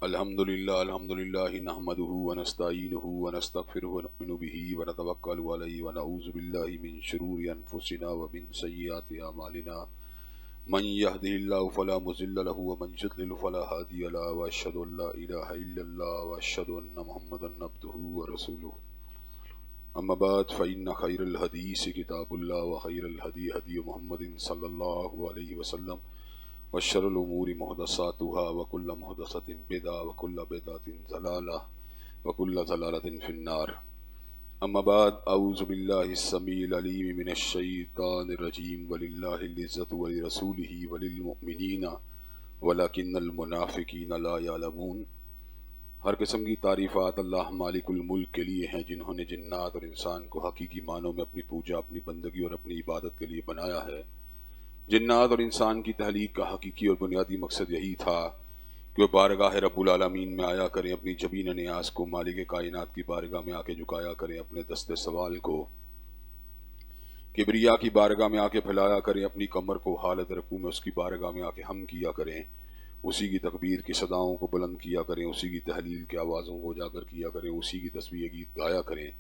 الحمد لله نحمده ونستعينه ونستغفره ونؤمن به ونتوكل عليه ونعوذ بالله من شرور أنفسنا ومن سيئات أعمالنا من يهده الله فلا مضل له ومن يضلل فلا هادي له وأشهد أن لا إله إلا الله وأشهد أن محمدا عبده ورسوله أما بعد فإن خير الحديث كتاب الله وخير الهدي هدي محمد صلى الله عليه وسلم وشر الأمور محدثاتها وكل محدثة بدعة وكل بدعة ضلالة وكل ضلالة في النار. أما بعد أعوذ بالله السميع العليم من الشيطان الرجيم ولله العزة ولرسوله وللمؤمنين ولكن المنافقين لا يعلمون. ہر قسم کی تعریفات اللہ مالک الملک کے لیے ہیں جنہوں نے جنات اور انسان کو حقیقی معنوں میں اپنی پوجا، اپنی بندگی اور اپنی عبادت کے لیے بنایا ہے۔ جنات اور انسان کی تخلیق کا حقیقی اور بنیادی مقصد یہی تھا کہ وہ بارگاہ رب العالمین میں آیا کریں، اپنی جبین نیاز کو مالک کائنات کی بارگاہ میں آ کے جھکایا کریں، اپنے دست سوال کو کبریا کی بارگاہ میں آ کے پھیلایا کریں، اپنی کمر کو حالت رکوع میں اس کی بارگاہ میں آ کے ہم کیا کریں، اسی کی تکبیر کی صداؤں کو بلند کیا کریں، اسی کی تحلیل کی آوازوں کو اجاگر کیا کریں، اسی کی تسبیح گیت گایا کریں۔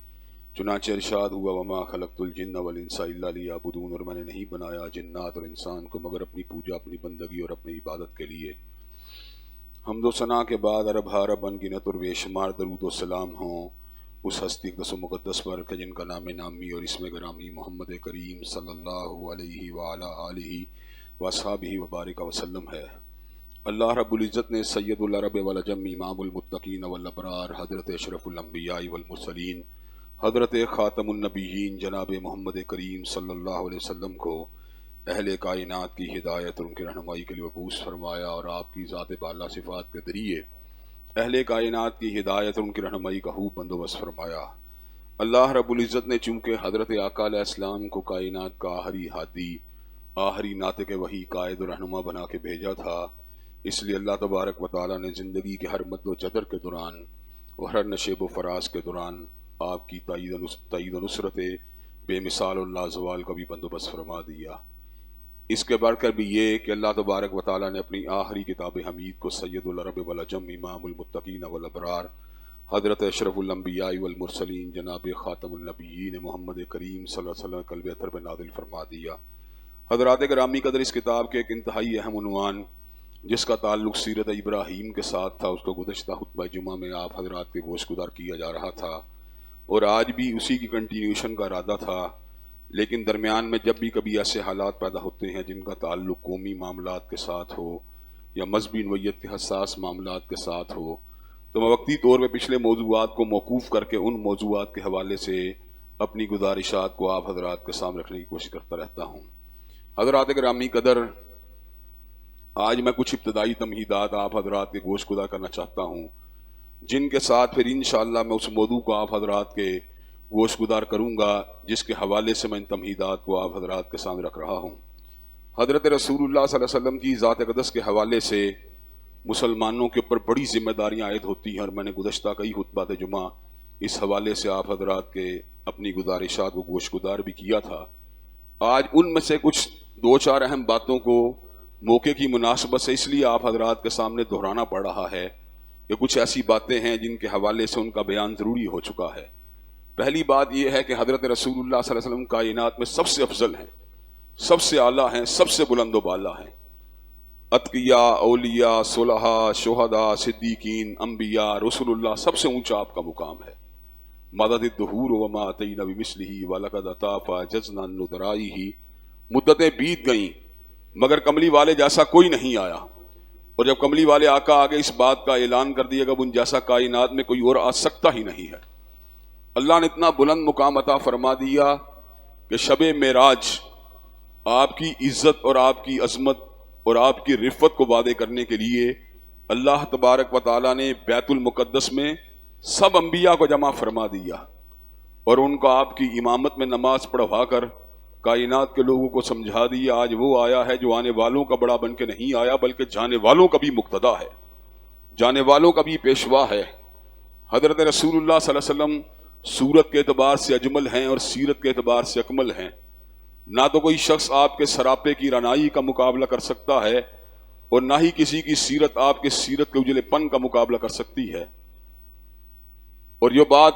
چنانچہ ارشاد ہوا وما خلقت الجن والانس الا لیعبدون، اور میں نے نہیں بنایا جنات اور انسان کو مگر اپنی پوجا، اپنی بندگی اور اپنی عبادت کے لیے۔ حمد و ثنا کے بعد عرب حارب انگنت اور بے شمار درود و سلام ہوں اس ہستی اقدس و مقدس پر کہ جن کا نام نامی اور اسم گرامی محمد کریم صلی اللہ علیہ وعلی آلہ واصحابہ وبارک وسلم ہے۔ اللہ رب العزت نے سید العرب والعجم امام المتقین والابرار حضرت اشرف الانبیاء والمرسلین حضرت خاتم النبیین جناب محمد کریم صلی اللہ علیہ وسلم کو اہل کائنات کی ہدایت اور ان کی رہنمائی کے لیے مبعوث فرمایا، اور آپ کی ذات بالا صفات کے ذریعے اہل کائنات کی ہدایت اور ان کی رہنمائی کا خوب بندوبست فرمایا۔ اللہ رب العزت نے چونکہ حضرت آقا علیہ السلام کو کائنات کا آخری ہادی، آخری ناطق وحی، قائد و رہنما بنا کے بھیجا تھا، اس لیے اللہ تبارک و تعالیٰ نے زندگی کے ہر مد و جدر کے دوران اور ہر نشیب و فراز کے دوران آپ کی تائید و نصرت بے مثال اور لازوال کا بھی بندوبست فرما دیا۔ اس کے بڑھ کر بھی یہ کہ اللہ تبارک و تعالیٰ نے اپنی آخری کتاب حمید کو سید العرب والعجم امام المتقین والابرار حضرت اشرف الانبیاء والمرسلین جناب خاتم النبیین محمد کریم صلی اللہ علیہ وسلم قلب اطہر میں نازل فرما دیا۔ حضرات گرامی قدر، اس کتاب کے ایک انتہائی اہم عنوان جس کا تعلق سیرت ابراہیم کے ساتھ تھا، اس کو گزشتہ خطبہ جمعہ میں آپ حضرات کے گوش گدار کیا جا رہا تھا، اور آج بھی اسی کی کنٹینیوشن کا ارادہ تھا، لیکن درمیان میں جب بھی کبھی ایسے حالات پیدا ہوتے ہیں جن کا تعلق قومی معاملات کے ساتھ ہو یا مذہبی نوعیت کے حساس معاملات کے ساتھ ہو، تو میں وقتی طور پہ پچھلے موضوعات کو موقوف کر کے ان موضوعات کے حوالے سے اپنی گزارشات کو آپ حضرات کے سامنے رکھنے کی کوشش کرتا رہتا ہوں۔ حضرات گرامی قدر، آج میں کچھ ابتدائی تمہیدات آپ حضرات کے گوش گدار کرنا چاہتا ہوں، جن کے ساتھ پھر انشاءاللہ میں اس موضوع کو آپ حضرات کے گوش گدار کروں گا جس کے حوالے سے میں ان تمہیدات کو آپ حضرات کے سامنے رکھ رہا ہوں۔ حضرت رسول اللہ صلی اللہ علیہ وسلم کی ذات اقدس کے حوالے سے مسلمانوں کے اوپر بڑی ذمہ داریاں عائد ہوتی ہیں، اور میں نے گزشتہ کئی خطبات جمعہ اس حوالے سے آپ حضرات کے اپنی گزارشات کو گوش گدار بھی کیا تھا۔ آج ان میں سے کچھ دو چار اہم باتوں کو موقع کی مناسبت سے اس لیے آپ حضرات کے سامنے دہرانا پڑ رہا ہے کہ کچھ ایسی باتیں ہیں جن کے حوالے سے ان کا بیان ضروری ہو چکا ہے۔ پہلی بات یہ ہے کہ حضرت رسول اللہ صلی اللہ علیہ وسلم کائنات میں سب سے افضل ہیں، سب سے اعلیٰ ہیں، سب سے بلند و بالا ہیں۔ اتقیاء، اولیاء، صلحاء، شہداء، صدیقین، انبیاء، رسول اللہ، سب سے اونچا آپ کا مقام ہے۔ مدد الدہور وما اتینا بمثلہ ولقد اتی فاعجزنا عن ندرائہ، مدتیں بیت گئیں مگر کملی والے جیسا کوئی نہیں آیا، اور جب کملی والے آقا آگے اس بات کا اعلان کر دیا کہ ان جیسا کائنات میں کوئی اور آ سکتا ہی نہیں ہے۔ اللہ نے اتنا بلند مقام عطا فرما دیا کہ شب معراج آپ کی عزت اور آپ کی عظمت اور آپ کی رفت کو وعدے کرنے کے لیے اللہ تبارک و تعالیٰ نے بیت المقدس میں سب انبیاء کو جمع فرما دیا، اور ان کو آپ کی امامت میں نماز پڑھوا کر کائنات کے لوگوں کو سمجھا دیا آج وہ آیا ہے جو آنے والوں کا بڑا بن کے نہیں آیا بلکہ جانے والوں کا بھی مقتدا ہے، جانے والوں کا بھی پیشوا ہے۔ حضرت رسول اللہ صلی اللہ علیہ وسلم صورت کے اعتبار سے اجمل ہیں اور سیرت کے اعتبار سے اکمل ہیں۔ نہ تو کوئی شخص آپ کے سراپے کی رعنائی کا مقابلہ کر سکتا ہے، اور نہ ہی کسی کی سیرت آپ کے سیرت کے اجلے پن کا مقابلہ کر سکتی ہے. اور یہ بات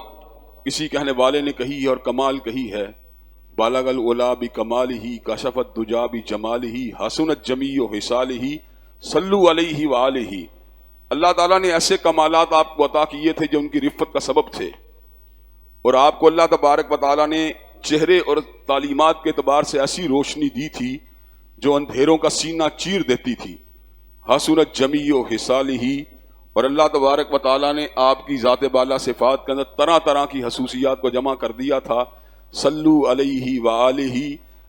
کسی کہنے والے نے کہی ہے اور کمال کہی ہے، بالغ العلا بکمالہ کشفت الدجا بجمالہ حسنت جمیع خصالہ صلو علیہ وآلہ. اللہ تعالیٰ نے ایسے کمالات آپ کو عطا کیے تھے جو ان کی رفت کا سبب تھے، اور آپ کو اللہ تبارک و تعالیٰ نے چہرے اور تعلیمات کے اعتبار سے ایسی روشنی دی تھی جو اندھیروں کا سینہ چیر دیتی تھی. حسنت جمیع خصالہ، اور اللہ تبارک و تعالیٰ نے آپ کی ذات بالا صفات کے اندر طرح طرح کی خصوصیات کو جمع کر دیا تھا. صلو علیہ وآلہ،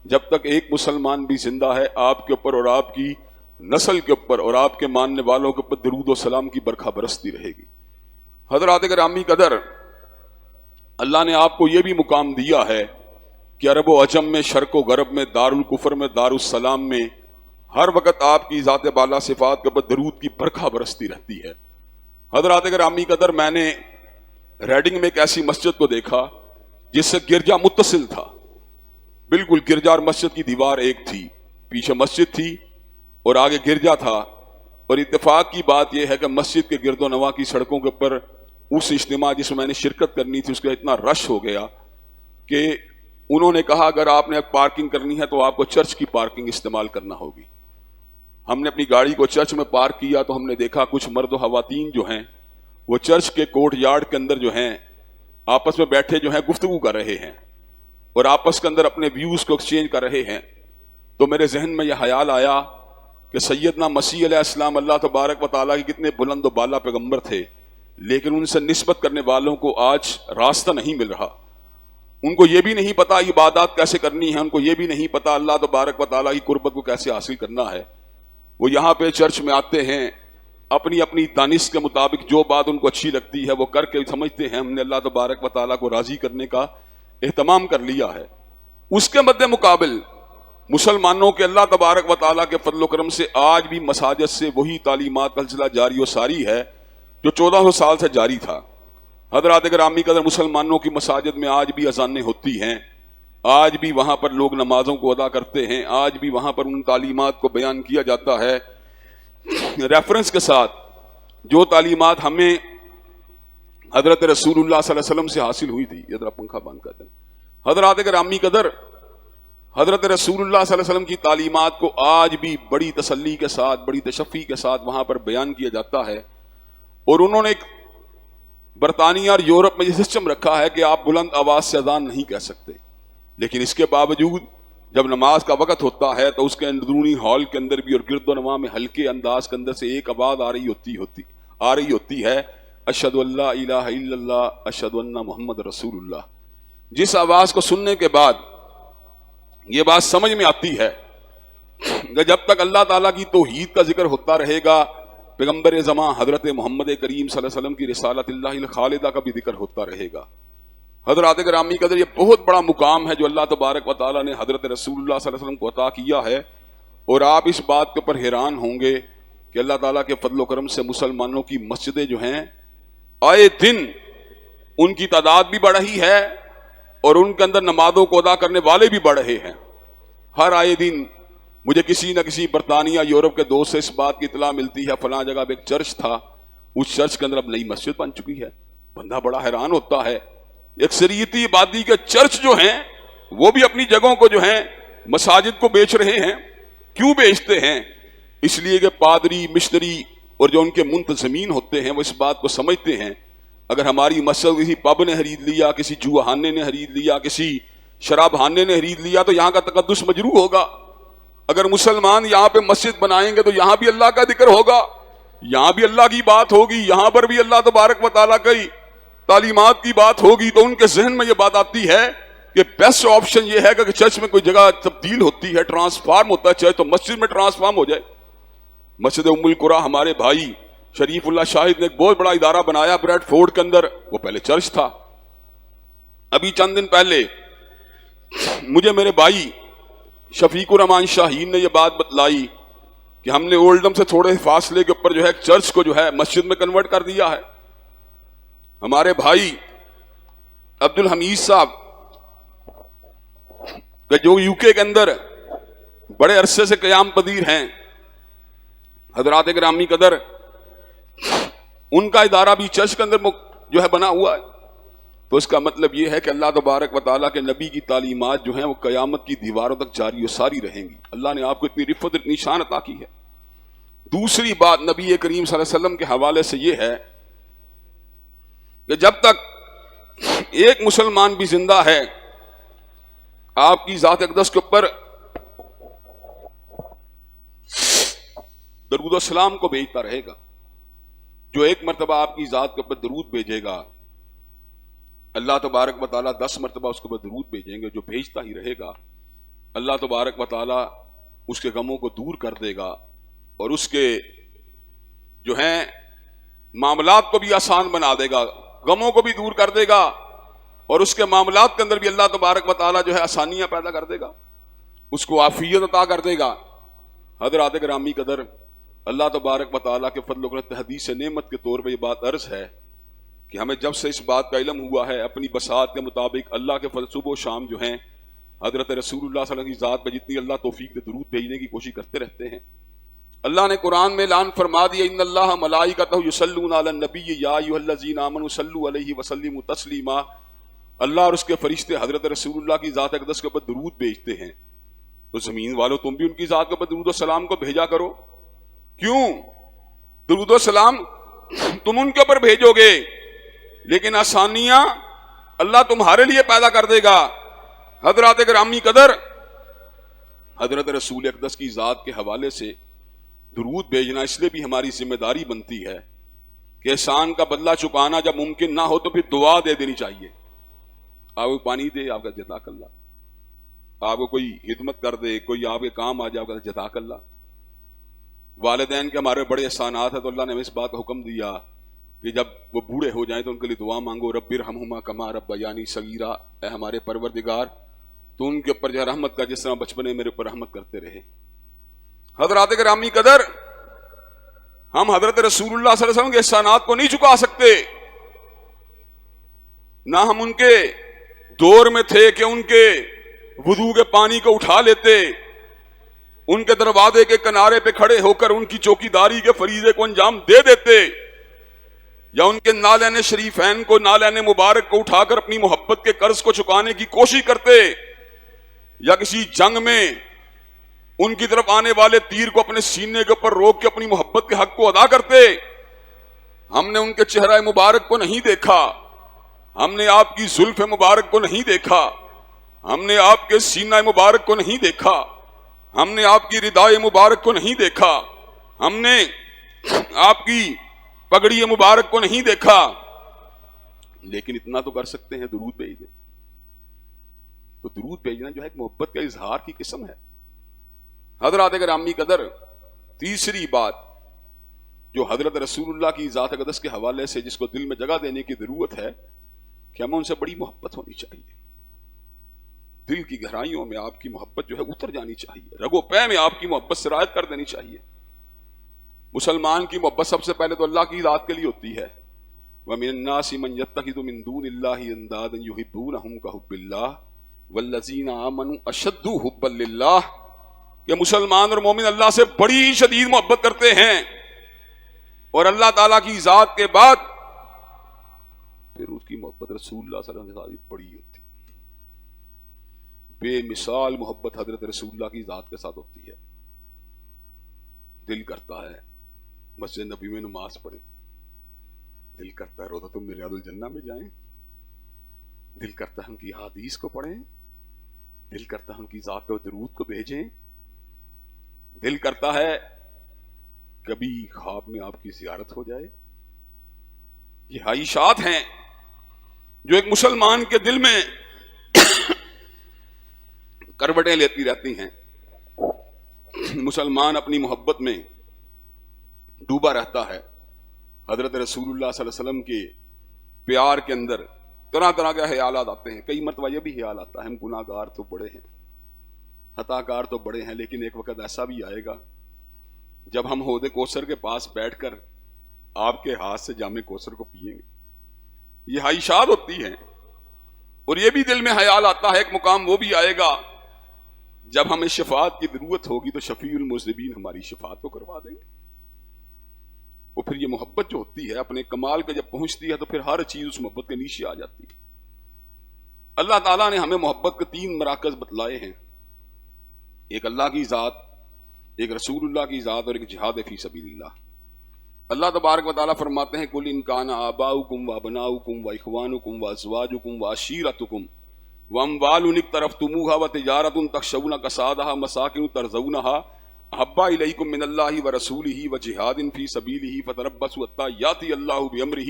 جب تک ایک مسلمان بھی زندہ ہے آپ کے اوپر اور آپ کی نسل کے اوپر اور آپ کے ماننے والوں کے اوپر درود و سلام کی برکھا برستی رہے گی. حضرات گرامی قدر، اللہ نے آپ کو یہ بھی مقام دیا ہے کہ عرب و عجم میں، شرق و غرب میں، دارالکفر میں، دارالسلام میں ہر وقت آپ کی ذات بالا صفات کے اوپر درود کی برکھا برستی رہتی ہے. حضرات گرامی قدر، میں نے ریڈنگ میں ایک ایسی مسجد کو دیکھا جس سے گرجا متصل تھا، بالکل گرجا اور مسجد کی دیوار ایک تھی، پیچھے مسجد تھی اور آگے گرجا تھا. اور اتفاق کی بات یہ ہے کہ مسجد کے گرد و نواح کی سڑکوں کے اوپر اس اجتماع جس میں میں نے شرکت کرنی تھی اس کا اتنا رش ہو گیا کہ انہوں نے کہا اگر آپ نے پارکنگ کرنی ہے تو آپ کو چرچ کی پارکنگ استعمال کرنا ہوگی. ہم نے اپنی گاڑی کو چرچ میں پارک کیا تو ہم نے دیکھا کچھ مرد و خواتین جو ہیں وہ چرچ کے کورٹ یارڈ کے اندر جو ہیں آپس میں بیٹھے جو ہیں گفتگو کر رہے ہیں اور آپس کے اندر اپنے ویوز کو ایکسچینج کر رہے ہیں. تو میرے ذہن میں یہ خیال آیا کہ سیدنا مسیح علیہ السلام اللہ تبارک و تعالیٰ کے کتنے بلند و بالا پیغمبر تھے، لیکن ان سے نسبت کرنے والوں کو آج راستہ نہیں مل رہا. ان کو یہ بھی نہیں پتا عبادات کیسے کرنی ہے، ان کو یہ بھی نہیں پتا اللہ تبارک و تعالیٰ کی قربت کو کیسے حاصل کرنا ہے. وہ یہاں پہ چرچ میں آتے ہیں، اپنی اپنی دانش کے مطابق جو بات ان کو اچھی لگتی ہے وہ کر کے سمجھتے ہیں ہم نے اللہ تبارک و تعالیٰ کو راضی کرنے کا اہتمام کر لیا ہے. اس کے مد مقابل مسلمانوں کے اللہ تبارک و تعالیٰ کے فضل و کرم سے آج بھی مساجد سے وہی تعلیمات کا سلسلہ جاری و ساری ہے جو 1400 سال سے جاری تھا. حضرات گرامی قدر، مسلمانوں کی مساجد میں آج بھی اذانیں ہوتی ہیں، آج بھی وہاں پر لوگ نمازوں کو ادا کرتے ہیں، آج بھی وہاں پر ان تعلیمات کو بیان کیا جاتا ہے ریفرنس کے ساتھ جو تعلیمات ہمیں حضرت رسول اللہ صلی اللہ علیہ وسلم سے حاصل ہوئی تھی. یہ ذرا پنکھا بند کر دیں. حضرات گرامی قدر، حضرت رسول اللہ صلی اللہ علیہ وسلم کی تعلیمات کو آج بھی بڑی تسلی کے ساتھ، بڑی تشفی کے ساتھ وہاں پر بیان کیا جاتا ہے. اور انہوں نے ایک برطانیہ اور یورپ میں یہ سسٹم رکھا ہے کہ آپ بلند آواز سے اذان نہیں کہہ سکتے، لیکن اس کے باوجود جب نماز کا وقت ہوتا ہے تو اس کے اندرونی ہال کے اندر بھی اور گرد و نواح میں ہلکے انداز کے اندر سے ایک آواز آ رہی ہوتی ہے، اشہد ان لا الہ الا اللہ اشہد ان محمد رسول اللہ. جس آواز کو سننے کے بعد یہ بات سمجھ میں آتی ہے کہ جب تک اللہ تعالیٰ کی توحید کا ذکر ہوتا رہے گا، پیغمبر زمان حضرت محمد کریم صلی اللہ علیہ وسلم کی رسالت اللہ الخالدہ کا بھی ذکر ہوتا رہے گا. حضرات گرامی قدر، یہ بہت بڑا مقام ہے جو اللہ تبارک و تعالیٰ نے حضرت رسول اللہ صلی اللہ علیہ وسلم کو عطا کیا ہے. اور آپ اس بات کے اوپر حیران ہوں گے کہ اللہ تعالیٰ کے فضل و کرم سے مسلمانوں کی مسجدیں جو ہیں آئے دن ان کی تعداد بھی بڑھ رہی ہے اور ان کے اندر نمازوں کو ادا کرنے والے بھی بڑھ رہے ہیں. ہر آئے دن مجھے کسی نہ کسی برطانیہ یورپ کے دوست سے اس بات کی اطلاع ملتی ہے فلاں جگہ پہ ایک چرچ تھا، اس چرچ کے اندر اب نئی مسجد بن چکی ہے. بندہ بڑا حیران ہوتا ہے. اکثریتی آبادی کے چرچ جو ہیں وہ بھی اپنی جگہوں کو جو ہیں مساجد کو بیچ رہے ہیں. کیوں بیچتے ہیں؟ اس لیے کہ پادری، مشتری اور جو ان کے منتظمین ہوتے ہیں وہ اس بات کو سمجھتے ہیں اگر ہماری مسجد کسی پب نے خرید لیا، کسی جوا خانے نے خرید لیا، کسی شراب خانے نے خرید لیا تو یہاں کا تقدس مجروح ہوگا. اگر مسلمان یہاں پہ مسجد بنائیں گے تو یہاں بھی اللہ کا ذکر ہوگا، یہاں بھی اللہ کی بات ہوگی، یہاں پر بھی اللہ تبارک و تعالیٰ کی تعلیمات کی بات ہوگی. تو ان کے ذہن میں یہ بات آتی ہے کہ بیسٹ آپشن یہ ہے کہ چرچ میں کوئی جگہ تبدیل ہوتی ہے، ٹرانسفارم ہوتا ہے چرچ، تو مسجد میں ٹرانسفارم ہو جائے. مسجد ام القریٰ ہمارے بھائی شریف اللہ شاہد نے ایک بہت بڑا ادارہ بنایا بریڈ فورڈ کے اندر، وہ پہلے چرچ تھا. ابھی چند دن پہلے مجھے میرے بھائی شفیق الرحمان شاہین نے یہ بات بتلائی کہ ہم نے اولڈم سے تھوڑے فاصلے کے اوپر جو ہے چرچ کو جو ہے مسجد میں کنورٹ کر دیا ہے. ہمارے بھائی عبد الحمید صاحب جو یو کے اندر بڑے عرصے سے قیام پذیر ہیں، حضرات گرامی قدر، ان کا ادارہ بھی چرچ کے اندر جو ہے بنا ہوا ہے، تو اس کا مطلب یہ ہے کہ اللہ تبارک و تعالیٰ کے نبی کی تعلیمات جو ہیں وہ قیامت کی دیواروں تک جاری و ساری رہیں گی۔ اللہ نے آپ کو اتنی رفت اتنی شان عطا کی ہے۔ دوسری بات نبی کریم صلی اللہ علیہ وسلم کے حوالے سے یہ ہے کہ جب تک ایک مسلمان بھی زندہ ہے، آپ کی ذات اقدس کے اوپر درود و سلام کو بھیجتا رہے گا۔ جو ایک مرتبہ آپ کی ذات کے اوپر درود بھیجے گا، اللہ تبارک و تعالیٰ 10 مرتبہ اس کے اوپر درود بھیجیں گے، جو بھیجتا ہی رہے گا اللہ تبارک و تعالیٰ اس کے غموں کو دور کر دے گا اور اس کے جو ہیں معاملات کو بھی آسان بنا دے گا، غموں کو بھی دور کر دے گا اور اس کے معاملات کے اندر بھی اللہ تبارک و تعالیٰ جو ہے آسانیاں پیدا کر دے گا، اس کو عافیت عطا کر دے گا۔ حضرات گرامی قدر، اللہ تبارک و تعالیٰ کے فضل و کرم حدیث نعمت کے طور پہ یہ بات عرض ہے کہ ہمیں جب سے اس بات کا علم ہوا ہے، اپنی بساط کے مطابق اللہ کے فضل صبح و شام جو ہیں حضرت رسول اللہ صلی اللہ علیہ وسلم کی ذات پہ جتنی اللہ توفیق دے درود بھیجنے کی کوشش کرتے رہتے ہیں۔ اللہ نے قرآن میں اعلان فرما دیا، ان اللہ ملائکتہ یصلون علی النبی یا ایھا الذین آمنوا صلوا علیہ وسلموا تسلیما۔ اللہ اور اس کے فرشتے حضرت رسول اللہ کی ذات اقدس کے اوپر درود بھیجتے ہیں، تو زمین والوں تم بھی ان کی ذات کے اوپر درود و سلام کو بھیجا کرو۔ کیوں؟ درود و سلام تم ان کے اوپر بھیجو گے لیکن آسانیاں اللہ تمہارے لیے پیدا کر دے گا۔ حضرات گرامی قدر، حضرت رسول اقدس کی ذات کے حوالے سے درود بھیجنا اس لیے بھی ہماری ذمہ داری بنتی ہے کہ احسان کا بدلہ چکانا جب ممکن نہ ہو تو پھر دعا دے دینی چاہیے۔ آپ کو پانی دے، آپ کا جزاک اللہ، آپ کو کوئی خدمت کر دے، کوئی آپ کے کام آ جائے، آپ کا جزاک اللہ۔ والدین کے ہمارے بڑے احسانات ہیں، تو اللہ نے ہمیں اس بات کا حکم دیا کہ جب وہ بوڑھے ہو جائیں تو ان کے لیے دعا مانگو، رب ارحمہما کما ربیانی صغیرا، اے ہمارے پروردگار تو ان کے اوپر جو رحمت کا جس طرح بچپن میں میرے اوپر رحمت کرتے رہے۔ حضرات گرامی قدر، ہم حضرت رسول اللہ صلی اللہ علیہ وسلم کے احسانات کو نہیں چکا سکتے، نہ ہم ان کے دور میں تھے کہ ان کے وضو کے پانی کو اٹھا لیتے، ان کے دروازے کے کنارے پہ کھڑے ہو کر ان کی چوکیداری کے فریضے کو انجام دے دیتے، یا ان کے نالین شریفین کو، نالین مبارک کو اٹھا کر اپنی محبت کے قرض کو چکانے کی کوشش کرتے، یا کسی جنگ میں ان کی طرف آنے والے تیر کو اپنے سینے کے اوپر روک کے اپنی محبت کے حق کو ادا کرتے۔ ہم نے ان کے چہرہ مبارک کو نہیں دیکھا، ہم نے آپ کی زلف مبارک کو نہیں دیکھا، ہم نے آپ کے سینہ مبارک کو نہیں دیکھا، ہم نے آپ کی ردائے مبارک کو نہیں دیکھا، ہم نے آپ کی پگڑی مبارک کو نہیں دیکھا، لیکن اتنا تو کر سکتے ہیں، درود بھیج دیں۔ تو درود بھیجنا جو ہے ایک محبت کا اظہار کی قسم ہے۔ حضرات گرامی قدر، تیسری بات جو حضرت رسول اللہ کی ذات اقدس کے حوالے سے جس کو دل میں جگہ دینے کی ضرورت ہے کہ ہمیں ان سے بڑی محبت ہونی چاہیے، دل کی گہرائیوں میں آپ کی محبت جو ہے اتر جانی چاہیے، رگ و پے میں آپ کی محبت سرایت کر دینی چاہیے۔ مسلمان کی محبت سب سے پہلے تو اللہ کی ذات کے لیے ہوتی ہے، وَمِنَ النَّاسِ مَن يَتَّخِذُ مِن دُونِ اللَّهِ أَندَادًا يُحِبُّونَهُمْ كَحُبِّ اللَّهِ وَالَّذِينَ آمَنُوا أَشَدُّ حُبًّا لِلَّهِ، کہ مسلمان اور مومن اللہ سے بڑی شدید محبت کرتے ہیں، اور اللہ تعالیٰ کی ذات کے بعد پھر اس کی محبت رسول اللہ صلی اللہ علیہ وسلم سے بڑی ہوتی ہے۔ بے مثال محبت حضرت رسول اللہ کی ذات کے ساتھ ہوتی ہے۔ دل کرتا ہے مسجد نبی میں نماز پڑھیں، دل کرتا ہے روضۃ من ریاض الجنہ میں جائیں، دل کرتا ہے ان کی حدیث کو پڑھیں، دل کرتا ہے ان کی ذات کو درود کو بھیجیں، دل کرتا ہے کبھی خواب میں آپ کی زیارت ہو جائے۔ یہ خواہشات ہیں جو ایک مسلمان کے دل میں کروٹیں لیتی رہتی ہیں۔ مسلمان اپنی محبت میں ڈوبا رہتا ہے، حضرت رسول اللہ صلی اللہ علیہ وسلم کے پیار کے اندر طرح طرح کے خیالات آتے ہیں۔ کئی مرتبہ یہ بھی خیال آتا ہے ہم گناہ گار تو بڑے ہیں، خطا کار تو بڑے ہیں، لیکن ایک وقت ایسا بھی آئے گا جب ہم حوض کوثر کے پاس بیٹھ کر آپ کے ہاتھ سے جام کوثر کو پیئیں گے۔ یہ خواہشات ہوتی ہیں، اور یہ بھی دل میں خیال آتا ہے ایک مقام وہ بھی آئے گا جب ہمیں شفاعت کی ضرورت ہوگی تو شفیع المذنبین ہماری شفاعت کو کروا دیں گے۔ وہ پھر یہ محبت جو ہوتی ہے اپنے کمال کے جب پہنچتی ہے تو پھر ہر چیز اس محبت کے نیچے آ جاتی ہے. اللہ تعالیٰ نے ہمیں محبت کے 3 مراکز بتلائے ہیں، ایک اللہ کی ذات، ایک رسول اللہ کی ذات اور ایک جہاد فی سبیل اللہ. اللہ تبارک و تعالیٰ فرماتے ہیں قُلْ إِنْ كَانَ آبَاؤُكُمْ وَأَبْنَاؤُكُمْ وَإِخْوَانُكُمْ وَأَزْوَاجُكُمْ وَعَشِيرَتُكُمْ وَأَمْوَالٌ اقْتَرَفْتُمُوهَا وَتِجَارَةٌ تَخْشَوْنَ كَسَادَهَا وَمَسَاكِنُ تَرْضَوْنَهَا أَحَبَّ إِلَيْكُم مِّنَ اللَّهِ وَرَسُولِهِ وَجِهَادٍ فِي سَبِيلِهِ فَتَرَبَّصُوا حَتَّىٰ يَأْتِيَ اللَّهُ بِأَمْرِهِ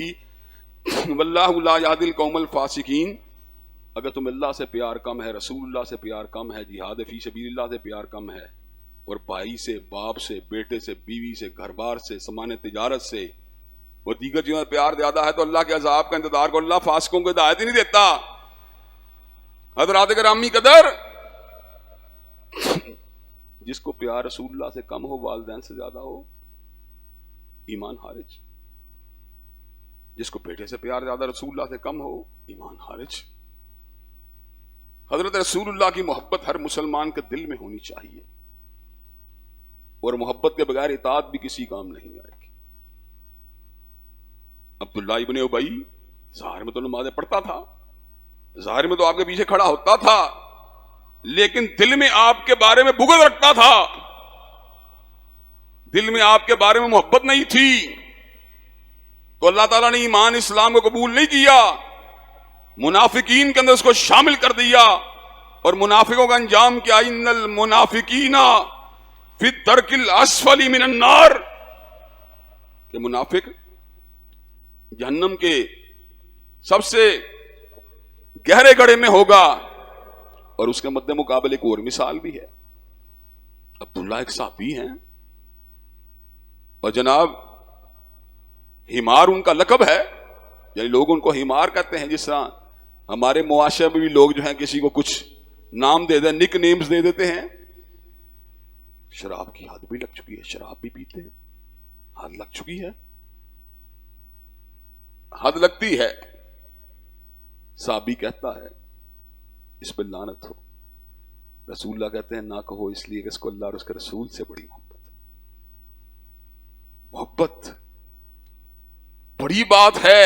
وَاللَّهُ لَا يَهْدِي الْقَوْمَ الْفَاسِقِينَ. اگر تم اللہ سے پیار کم ہے، رسول اللہ سے پیار کم ہے، جہاد فی سبیل اللہ سے پیار کم ہے، اور بھائی سے، باپ سے، بیٹے سے، بیوی سے، گھر بار سے، سامان تجارت سے اور دیگر چیزوں میں پیار زیادہ ہے تو اللہ کے عذاب کا انتظار کرو. اللہ فاسقوں کو ہدایت ہی نہیں دیتا. حضرات گرامی قدر، جس کو پیار رسول اللہ سے کم ہو، والدین سے زیادہ ہو، ایمان خارج. جس کو بیٹے سے پیار زیادہ رسول اللہ سے کم ہو، ایمان خارج. حضرت رسول اللہ کی محبت ہر مسلمان کے دل میں ہونی چاہیے، اور محبت کے بغیر اطاعت بھی کسی کام نہیں آئے گی. عبداللہ ابن ابی ظاہر میں تو نمازیں پڑھتا تھا، ظاہر میں تو آپ کے پیچھے کھڑا ہوتا تھا، لیکن دل میں آپ کے بارے میں بغض رکھتا تھا، دل میں آپ کے بارے میں محبت نہیں تھی. تو اللہ تعالیٰ نے ایمان اسلام کو قبول نہیں کیا، منافقین کے اندر اس کو شامل کر دیا. اور منافقوں کا انجام کیا؟ ان المنافقین فی الدرک الاسفل من النار، کہ منافق جہنم کے سب سے گہرے گڑھے میں ہوگا. اور اس کے مد مقابل ایک اور مثال بھی ہے. عبداللہ ایک صحابی ہیں، اور جناب ہمار ان کا لقب ہے، یعنی لوگ ان کو ہمار کہتے ہیں. جس طرح ہمارے معاشرے میں بھی لوگ جو ہیں کسی کو کچھ نام دے دیں، نک نیمز دے دیتے ہیں. شراب کی حد بھی لگ چکی ہے، شراب بھی پیتے ہیں، حد لگ چکی ہے، حد لگتی ہے. صحابی کہتا ہے اس پہ لعنت ہو. رسول اللہ کہتے ہیں نہ کہو، اس لیے کہ اس کو اللہ اور اس کے رسول سے بڑی محبت بڑی بات ہے.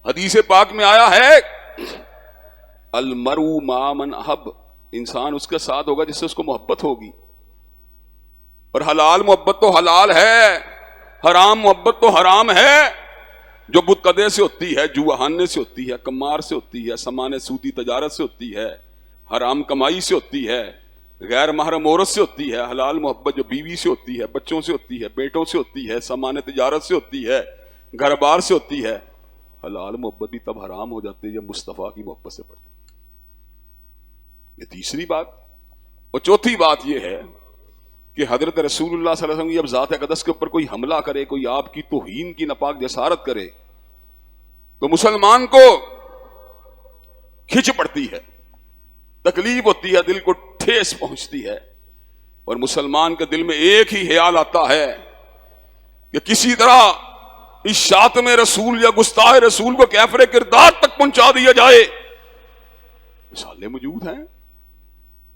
حدیث پاک میں آیا ہے المرء مع من احب، انسان اس کے ساتھ ہوگا جس سے اس کو محبت ہوگی. اور حلال محبت تو حلال ہے، حرام محبت تو حرام ہے. جو بت قدے سے ہوتی ہے، جوا ہاننے سے ہوتی ہے، کمار سے ہوتی ہے، سامان سودی تجارت سے ہوتی ہے، حرام کمائی سے ہوتی ہے، غیر محرم عورت سے ہوتی ہے. حلال محبت جو بیوی سے ہوتی ہے، بچوں سے ہوتی ہے، بیٹوں سے ہوتی ہے، سامان تجارت سے ہوتی ہے، گھر بار سے ہوتی ہے. حلال محبت بھی تب حرام ہو جاتی ہے جب مصطفیٰ کی محبت سے پڑ جاتی. یہ تیسری بات. اور چوتھی بات یہ ہے کہ حضرت رسول اللہ صلی اللہ علیہ وسلم جب ذات اقدس کے اوپر کوئی حملہ کرے، کوئی آپ کی توہین کی ناپاک جسارت کرے، تو مسلمان کو کھچ پڑتی ہے، تکلیف ہوتی ہے، دل کو ٹھیس پہنچتی ہے. اور مسلمان کے دل میں ایک ہی خیال آتا ہے کہ کسی طرح اس شاتم رسول یا گستاخ رسول کو کیفر کردار تک پہنچا دیا جائے. مثالیں موجود ہیں.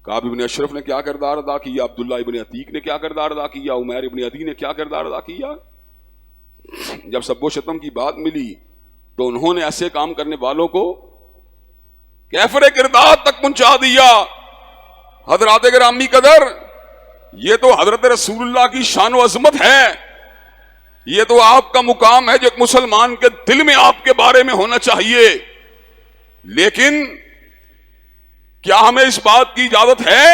کعب ابن اشرف نے کیا کردار ادا کیا، عبداللہ ابن عتیق نے کیا کردار ادا کیا، عمیر ابن عدی نے کیا کردار ادا کیا. جب سب و شتم کی بات ملی تو انہوں نے ایسے کام کرنے والوں کو کیفر کردار تک پہنچا دیا. حضرات گرامی قدر، یہ تو حضرت رسول اللہ کی شان و عظمت ہے، یہ تو آپ کا مقام ہے جو ایک مسلمان کے دل میں آپ کے بارے میں ہونا چاہیے. لیکن کیا ہمیں اس بات کی اجازت ہے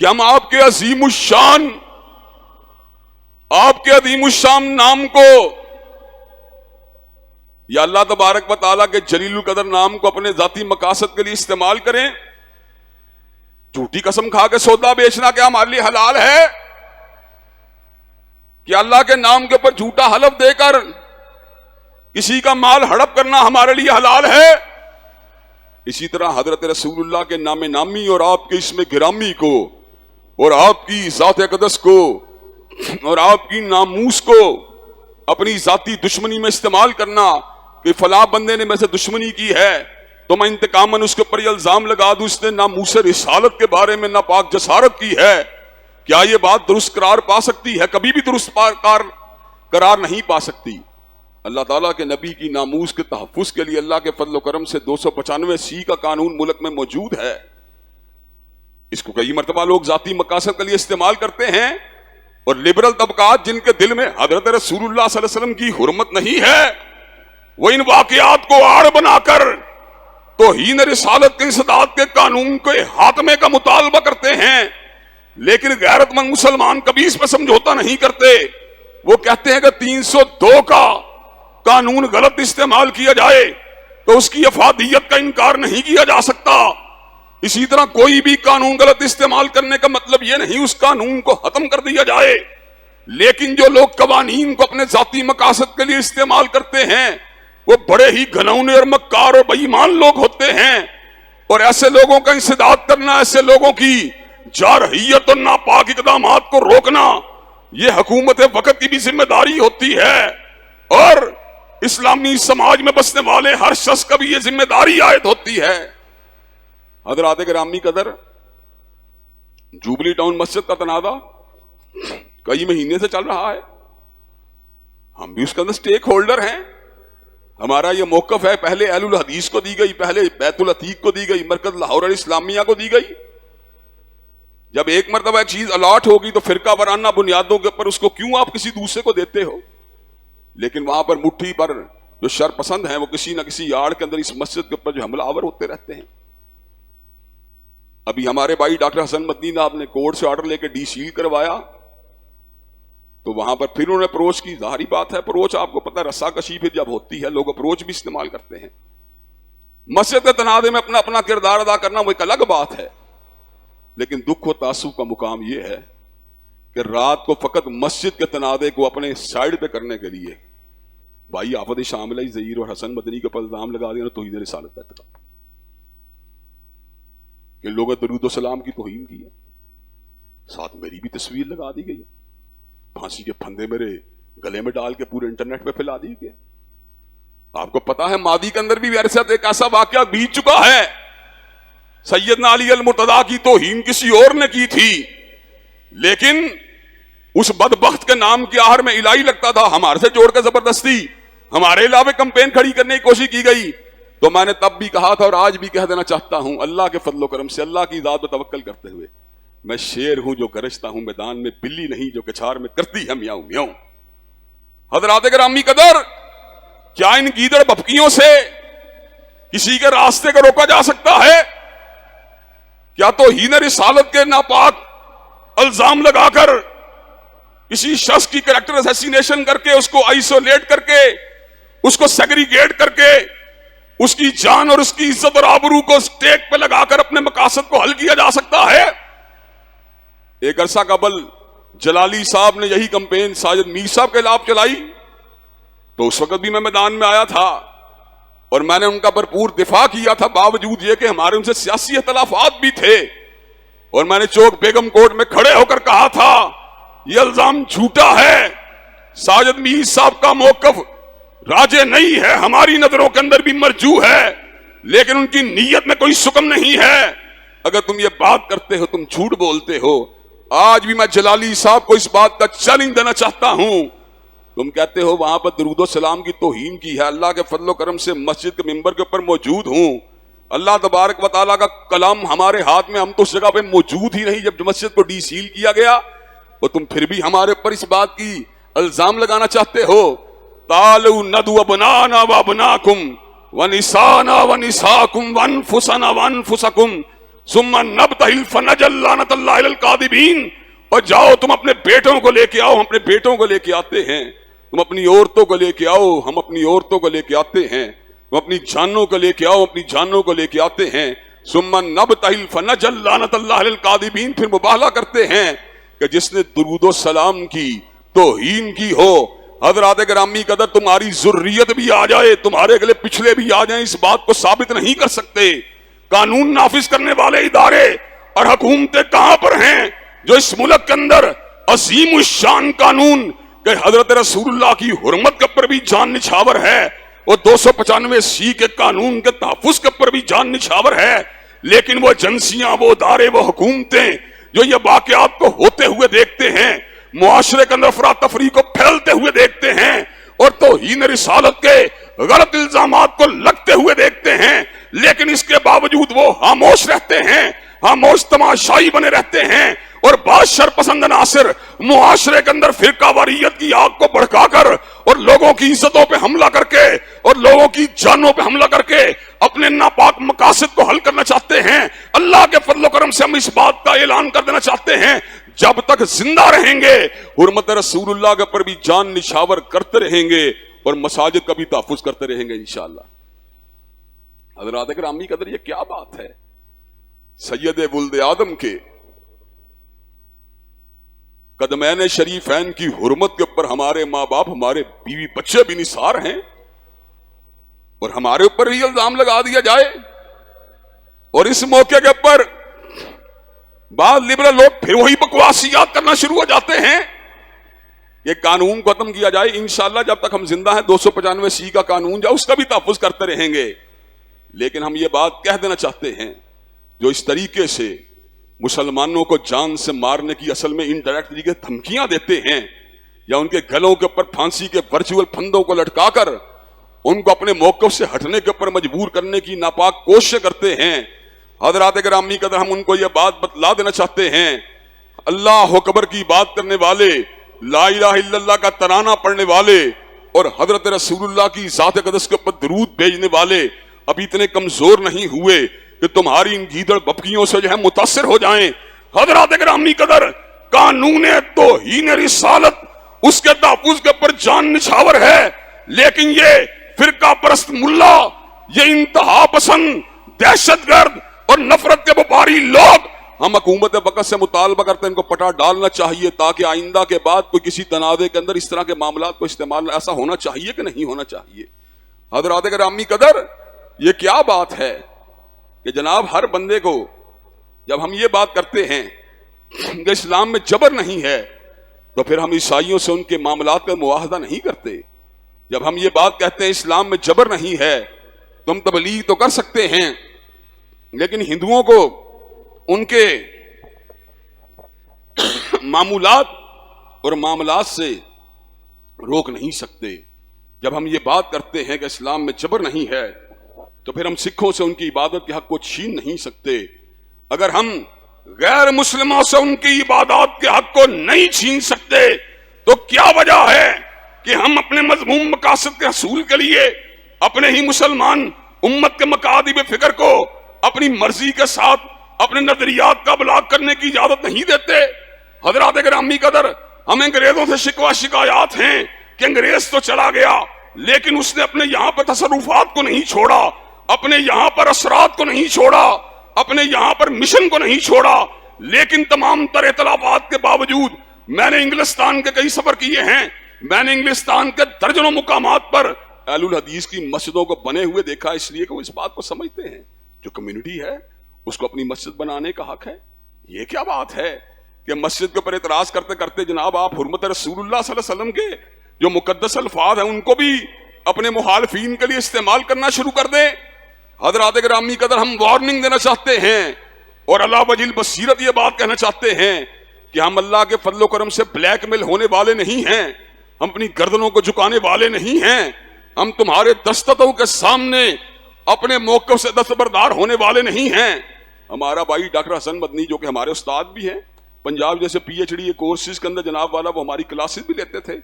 کہ ہم آپ کے عظیم الشان، آپ کے عظیم الشان نام کو یا اللہ تبارک و تعالیٰ کے جلیل القدر نام کو اپنے ذاتی مقاصد کے لیے استعمال کریں؟ جھوٹی قسم کھا کے سودا بیچنا کیا ہمارے لیے حلال ہے؟ کہ اللہ کے نام کے اوپر جھوٹا حلف دے کر کسی کا مال ہڑپ کرنا ہمارے لیے حلال ہے؟ اسی طرح حضرت رسول اللہ کے نام نامی اور آپ کے اسم گرامی کو اور آپ کی ذات اقدس کو اور آپ کی ناموس کو اپنی ذاتی دشمنی میں استعمال کرنا کہ فلاں بندے نے میں سے دشمنی کی ہے تو میں انتقاماً اس کے اوپر یہ الزام لگا دوں اس نے ناموس رسالت کے بارے میں ناپاک جسارت کی ہے، کیا یہ بات درست قرار پا سکتی ہے؟ کبھی بھی درست قرار نہیں پا سکتی۔ اللہ تعالیٰ کے نبی کی ناموس کے تحفظ کے لیے اللہ کے فضل و کرم سے 295C کا قانون ملک میں موجود ہے۔ اس کو کئی مرتبہ لوگ ذاتی مقاصد کے لیے استعمال کرتے ہیں، اور لبرل طبقات جن کے دل میں حضرت رسول اللہ صلی اللہ علیہ وسلم کی حرمت نہیں ہے، وہ ان واقعات کو آڑ بنا کر توہین رسالت کے انسداد کے قانون کے خاتمے کا مطالبہ کرتے ہیں۔ لیکن غیرت مند مسلمان کبھی اس پہ سمجھوتا نہیں کرتے۔ وہ کہتے ہیں کہ 302 کا قانون غلط استعمال کیا جائے تو اس کی افادیت کا انکار نہیں کیا جا سکتا۔ اسی طرح کوئی بھی قانون غلط استعمال کرنے کا مطلب یہ نہیں اس قانون کو ختم کر دیا جائے۔ لیکن جو لوگ قوانین کو اپنے ذاتی مقاصد کے لیے استعمال کرتے ہیں وہ بڑے ہی گھنونے اور مکار اور بے ایمان لوگ ہوتے ہیں، اور ایسے لوگوں کا انسداد کرنا، ایسے لوگوں کی جارحیت اور ناپاک اقدامات کو روکنا، یہ حکومت وقت کی بھی ذمہ داری ہوتی ہے، اور اسلامی سماج میں بسنے والے ہر شخص کا بھی یہ ذمہ داری عائد ہوتی ہے۔ حضرات گرامی قدر، جوبلی ٹاؤن مسجد کا تنازع کئی مہینے سے چل رہا ہے، ہم بھی اس کے اندر سٹیک ہولڈر ہیں۔ ہمارا یہ موقف ہے، پہلے اہل الحدیث کو دی گئی، پہلے بیت العتیق کو دی گئی، مرکز لاہور الاسلامیہ کو دی گئی۔ جب ایک مرتبہ ایک چیز الاٹ ہوگی تو فرقہ وارانہ بنیادوں کے اوپر اس کو کیوں آپ کسی دوسرے کو دیتے ہو؟ لیکن وہاں پر مٹھی پر جو شر پسند ہیں وہ کسی نہ کسی آڑ کے اندر اس مسجد کے اوپر جو حملہ آور ہوتے رہتے ہیں۔ ابھی ہمارے بھائی ڈاکٹر حسن مدنی صاحب نے کورٹ سے آرڈر لے کے ڈی سیل کروایا، تو وہاں پر پھر انہوں نے اپروچ کی۔ ظاہری بات ہے، اپروچ آپ کو پتہ رسا کشی پھر جب ہوتی ہے لوگ اپروچ بھی استعمال کرتے ہیں۔ مسجد کے تنازع میں اپنا اپنا کردار ادا کرنا وہ ایک الگ بات ہے، لیکن دکھ و تعصب کا مقام یہ ہے کہ رات کو فقط مسجد کے تنازع کو اپنے سائڈ پہ کرنے کے لیے بھائی آفت شاملہ ظہیر اور حسن مدنی کے پر الزام لگا دینا توہین رسالت کا ارتکاب، کہ لوگوں نے درود و سلام کی توہین کی ہے، ساتھ میری بھی تصویر لگا دی گئی ہے، پھانسی کے پھندے میرے گلے میں ڈال کے پورے انٹرنیٹ پہ پھیلا دی گئے۔ آپ کو پتا ہے ماضی کے اندر بھی میرے ساتھ ایک ایسا واقعہ بیت چکا ہے، سیدنا علی المرتضیٰ کی توہین کسی اور نے کی تھی، لیکن اس بدبخت کے نام کی آہر میں الہی لگتا تھا، ہمارے سے جوڑ کے زبردستی ہمارے علاوہ کمپین کھڑی کرنے کی کوشش کی گئی۔ تو میں نے تب بھی کہا تھا اور آج بھی کہہ دینا چاہتا ہوں، اللہ کے فضل و کرم سے، اللہ کی ذات پر توکل کرتے ہوئے، میں شیر ہوں جو گرجتا ہوں میدان میں، بلی نہیں جو کچھار میں کرتی ہے میاؤں میاؤں۔ حضرات گرامی قدر، کیا ان گیدڑ بھپکیوں سے کسی کے راستے کو روکا جا سکتا ہے؟ کیا توہین رسالت کے ناپاک الزام لگا کر کسی شخص کی کریکٹر اسیسینیشن کر کے، اس کو آئسولیٹ کر کے، اس کو سیگریگیٹ کر کے، اس کی جان اور اس کی عزت اور آبرو کو سٹیک پہ لگا کر اپنے مقاصد کو حل کیا جا سکتا ہے؟ ایک عرصہ قبل جلالی صاحب نے یہی کمپین ساجد میر صاحب کے خلاف چلائی، تو اس وقت بھی میں میدان میں آیا تھا اور میں نے ان کا بھرپور دفاع کیا تھا، باوجود یہ کہ ہمارے ان سے سیاسی اختلافات بھی تھے، اور میں نے چوک بیگم کوٹ میں کھڑے ہو کر کہا تھا یہ الزام جھوٹا ہے، ساجد میر صاحب کا موقف راجے نہیں ہے، ہماری نظروں کے اندر بھی مرجو ہے، لیکن ان کی نیت میں کوئی سکم نہیں ہے۔ اگر تم یہ بات کرتے ہو، تم جھوٹ بولتے ہو۔ آج بھی میں جلالی صاحب کو اس بات کا چیلنج دینا چاہتا ہوں، تم کہتے ہو وہاں پر درود و سلام کی توہین کی ہے، اللہ کے فضل و کرم سے مسجد کے ممبر کے اوپر موجود ہوں، اللہ تبارک و تعالیٰ کا کلام ہمارے ہاتھ میں، ہم تو اس جگہ پہ موجود ہی نہیں جب مسجد کو ڈی سیل کیا گیا، اور تم پھر بھی ہمارے اوپر اس بات کی الزام لگانا چاہتے ہو۔ تعالوا ندعو ابناءنا وابناءکم ونساءنا ونساءکم وانفسنا وانفسکم ثم نبتہل فنجعل لعنۃ اللہ علی الکاذبین، اور جاؤ تم اپنے بیٹوں کو لے کے آؤ، ہم اپنے بیٹوں کو لے کے آتے ہیں، تم اپنی عورتوں کو لے کے آؤ، ہم اپنی عورتوں کو لے کے آتے ہیں، تم اپنی جانوں کو لے کے آؤ، اپنی جانوں کو لے کے آتے ہیں، ثم نبتہل فنجعل لعنۃ اللہ علی الکاذبین، پھر مباہلہ کرتے ہیں کہ جس نے درود و سلام کی توہین کی ہو۔ حضرات گرامی قدر، تمہاری ذریت بھی آ جائے، تمہارے اگلے پچھلے بھی آ جائیں، اس بات کو ثابت نہیں کر سکتے۔ قانون نافذ کرنے والے ادارے اور حکومتیں کہاں پر ہیں جو اس ملک کے اندر عظیم الشان قانون کہ حضرت رسول اللہ کی حرمت کے اوپر بھی جان نچھاور ہے، اور 295C کے قانون کے تحفظ کے اوپر بھی جان نچھاور ہے، لیکن وہ ایجنسیاں، وہ ادارے، وہ حکومتیں جو یہ واقعات کو ہوتے ہوئے دیکھتے ہیں، معاشرے کے اندر افراتفری کو پھیلتے ہوئے دیکھتے ہیں اور توہین رسالت کے غلط الزامات کو لگتے ہوئے دیکھتے ہیں، لیکن اس کے باوجود وہ خاموش رہتے ہیں، خاموش تماشائی بنے رہتے ہیں، اور بعض شرپسند عناصر معاشرے کے اندر فرقہ واریت کی آگ کو بھڑکا کر اور لوگوں کی عزتوں پہ حملہ کر کے اور لوگوں کی جانوں پہ حملہ کر کے اپنے ناپاک مقاصد کو حل کرنا چاہتے ہیں۔ اللہ کے فضل و کرم سے ہم اس بات کا اعلان کر دینا چاہتے ہیں، جب تک زندہ رہیں گے حرمت رسول اللہ کے پر بھی جان نچھاور کرتے رہیں گے اور مساجد کا بھی تحفظ کرتے رہیں گے انشاءاللہ۔ حضرات گرامی قدر، یہ کیا بات ہے؟ سید ولد آدم کے قدمین شریفین کی حرمت کے اوپر ہمارے ماں باپ، ہمارے بیوی بچے بھی نثار ہیں، اور ہمارے اوپر ہی الزام لگا دیا جائے۔ اور اس موقع کے اوپر بعض لبرل لوگ پھر وہی بکواسیات کرنا شروع ہو جاتے ہیں۔ یہ قانون ختم کیا جائے انشاءاللہ، جب تک ہم زندہ ہیں 295C کا قانون جو اس کا بھی تحفظ کرتے رہیں گے۔ لیکن ہم یہ بات کہہ دینا چاہتے ہیں، جو اس طریقے سے مسلمانوں کو جان سے مارنے کی اصل میں انڈائریکٹ طریقے دھمکیاں دیتے ہیں، یا ان کے گلوں کے اوپر پھانسی کے ورچوئل پھندوں کو لٹکا کر ان کو اپنے موقف سے ہٹنے کے اوپر مجبور کرنے کی ناپاک کوششیں کرتے ہیں، حضرات گرامی قدر ہم ان کو یہ بات بتلا دینا چاہتے ہیں، اللہ اکبر کی بات کرنے والے، لا الہ الا اللہ کا ترانہ پڑھنے والے اور حضرت رسول اللہ کی ذات اقدس کے اوپر درود بھیجنے والے ابھی اتنے کمزور نہیں ہوئے کہ تمہاری ان گیدڑ بپکیوں سے جو ہے متاثر ہو جائیں۔ حضرات گرامی قدر، قانون توہین رسالت اس کے تحفظ کے اوپر جان نچھاور ہے، لیکن یہ فرقہ پرست ملا، یہ انتہا پسند دہشت گرد اور نفرت کے وپاری لوگ، ہم حکومت وقت سے مطالبہ کرتے ہیں ان کو پٹا ڈالنا چاہیے، تاکہ آئندہ کے بعد کوئی کسی تنازع کے اندر اس طرح کے معاملات کو استعمال ایسا ہونا چاہیے کہ نہیں ہونا چاہیے۔ حضرات گرامی قدر، یہ کیا بات ہے کہ جناب ہر بندے کو جب ہم یہ بات کرتے ہیں کہ اسلام میں جبر نہیں ہے، تو پھر ہم عیسائیوں سے ان کے معاملات کا معاہدہ نہیں کرتے۔ جب ہم یہ بات کہتے ہیں اسلام میں جبر نہیں ہے تو ہم تبلیغ تو کر سکتے ہیں، لیکن ہندوؤں کو ان کے معمولات اور معاملات سے روک نہیں سکتے۔ جب ہم یہ بات کرتے ہیں کہ اسلام میں جبر نہیں ہے تو پھر ہم سکھوں سے ان کی عبادت کے حق کو چھین نہیں سکتے۔ اگر ہم غیر مسلموں سے ان کی عبادات کے حق کو نہیں چھین سکتے تو کیا وجہ ہے کہ ہم اپنے مذموم مقاصد کے حصول کے لیے اپنے ہی مسلمان امت کے مقاصد فکر کو اپنی مرضی کے ساتھ اپنے نظریات کا ابلاغ کرنے کی اجازت نہیں دیتے؟ حضرات گرامی قدر، ہم انگریزوں سے شکایات ہیں کہ انگریز تو چلا گیا لیکن اس نے اپنے یہاں پر تصرفات کو نہیں چھوڑا، اپنے یہاں پر اثرات کو نہیں چھوڑا، اپنے یہاں پر مشن کو نہیں چھوڑا۔ لیکن تمام تر اختلافات کے باوجود میں نے انگلستان کے کئی سفر کیے ہیں، میں نے انگلستان کے درجنوں مقامات پر اہل الحدیث کی مسجدوں کو بنے ہوئے دیکھا، اس لیے کہ وہ اس بات کو سمجھتے ہیں جو کمیونٹی ہے اس کو اپنی مسجد بنانے کا حق ہے۔ یہ کیا بات ہے کہ مسجد کے اوپر اعتراض کرتے کرتے جناب آپ حرمت رسول اللہ صلی اللہ علیہ وسلم کے جو مقدس الفاظ ہیں ان کو بھی اپنے مخالفین کے لیے استعمال کرنا شروع کر دیں؟ حضرات گرامی قدر، ہم وارننگ دینا چاہتے ہیں اور اللہ وجل بصیرت یہ بات کہنا چاہتے ہیں کہ ہم اللہ کے فضل و کرم سے بلیک میل ہونے والے نہیں ہیں، ہم اپنی گردنوں کو جھکانے والے نہیں ہیں، ہم تمہارے دستوں کے سامنے اپنے موقف سے دستبردار ہونے والے نہیں ہیں۔ ہمارا بھائی ڈاکٹر حسن مدنی جو کہ ہمارے استاد بھی ہیں، پنجاب جیسے پی ایچ ڈی کورسز کے اندر جناب والا، وہ ہماری کلاسز بھی لیتے تھے،